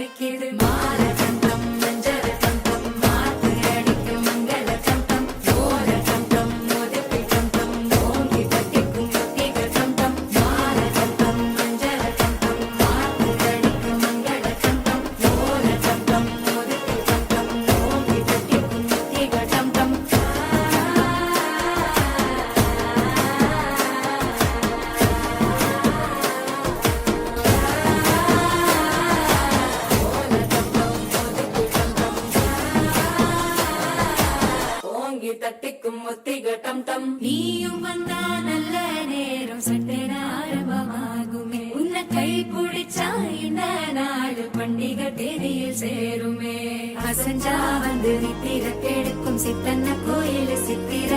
அடிக்குது மாற சந்தம் மஞ்சள் சந்தம் மாத்து அடிக்கும் மங்கள சந்தம் ஓர சந்தம் மோதப்பி சந்தம் ஓங்கி தட்டிக்கும் முத்திகள் சந்தம் மாற சந்தம் மஞ்சள் சந்தம் மாத்து அடிக்கும் மங்கள சந்தம் ஓர சந்தம் மோதப்பி சந்தம் ஓங்கி தட்டிக்கும் முத்திகள் சந்தம் ஓங்கி தட்டிக்கும் முத்திகள் டம் டம் நீயும் வந்தா நல்ல நேரம் சட்டென ஆரம்பமாகுமே உன்னை கை பிடிச்சா இந்த நாடு பண்டிகை தேதியில் சேருமே அசஞ்சா வந்து நித்திர கெடுக்கும் சித்தன்ன கோயில் சித்திர